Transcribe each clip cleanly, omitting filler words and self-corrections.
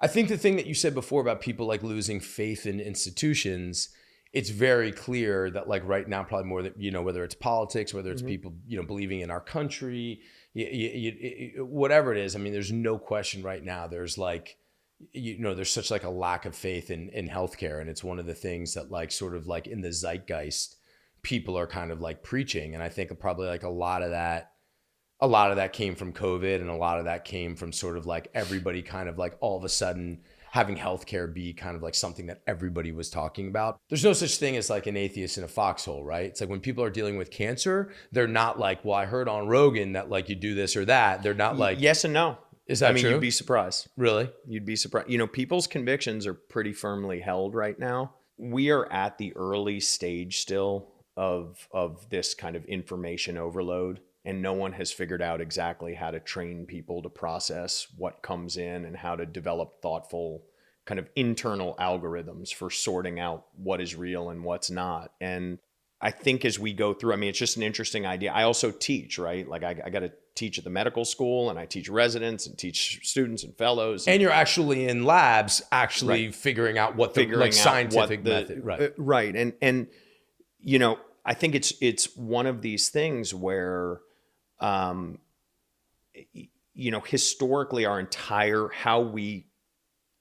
I think the thing that you said before about people like losing faith in institutions, it's very clear that like right now, probably more than, whether it's politics, whether it's people, believing in our country, whatever it is. I mean, there's no question right now. There's like, there's such like a lack of faith in healthcare. And it's one of the things that like sort of like in the zeitgeist, people are kind of like preaching. And I think probably like a lot of that came from COVID, and a lot of that came from sort of like everybody kind of like all of a sudden having healthcare be kind of like something that everybody was talking about. There's no such thing as like an atheist in a foxhole, right? It's like when people are dealing with cancer, they're not like, well, I heard on Rogan that like you do this or that. They're not like, yes and no. Is that true? You'd be surprised. Really? You'd be surprised. People's convictions are pretty firmly held right now. We are at the early stage still of this kind of information overload. And no one has figured out exactly how to train people to process what comes in and how to develop thoughtful kind of internal algorithms for sorting out what is real and what's not. And I think as we go through, it's just an interesting idea. I also teach, right? Like I got to teach at the medical school, and I teach residents and teach students and fellows. And you're actually in labs, actually right. figuring out what the like, scientific method, right? Right. And I think it's one of these things where, historically our entire, how we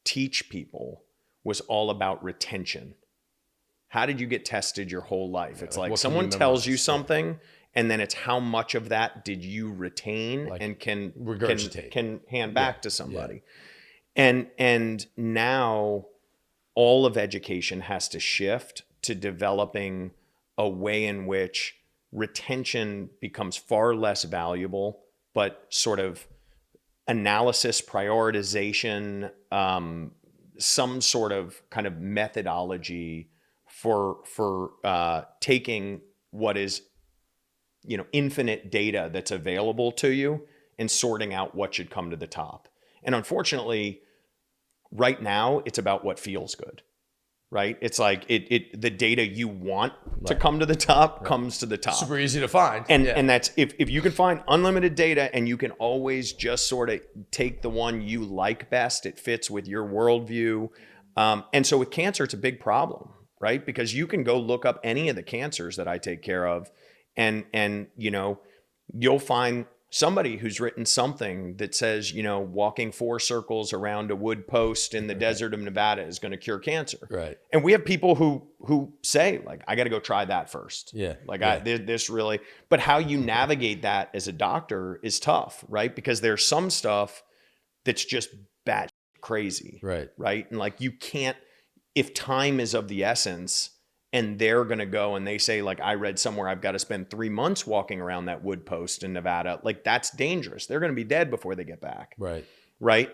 teach people was all about retention. How did you get tested your whole life? It's like someone tells you something, and then it's how much of that did you retain and can hand back to somebody. And now all of education has to shift to developing a way in which retention becomes far less valuable, but sort of analysis, prioritization, some sort of kind of methodology for taking what is, infinite data that's available to you and sorting out what should come to the top. And unfortunately, right now, it's about what feels good. Right? It's like the data you want to come to the top comes to the top. Super easy to find. And that's if you can find unlimited data and you can always just sort of take the one you like best, it fits with your worldview. And so with cancer, it's a big problem, right? Because you can go look up any of the cancers that I take care of, and you'll find somebody who's written something that says, walking 4 circles around a wood post in the desert of Nevada is going to cure cancer. Right. And we have people who say like, I got to go try that first. Yeah. This really, but how you navigate that as a doctor is tough, right? Because there's some stuff that's just bat crazy. Right. Right. And like, you can't, if time is of the essence, and they're going to go and they say, like, I read somewhere I've got to spend 3 months walking around that wood post in Nevada. Like, that's dangerous. They're going to be dead before they get back. Right. Right.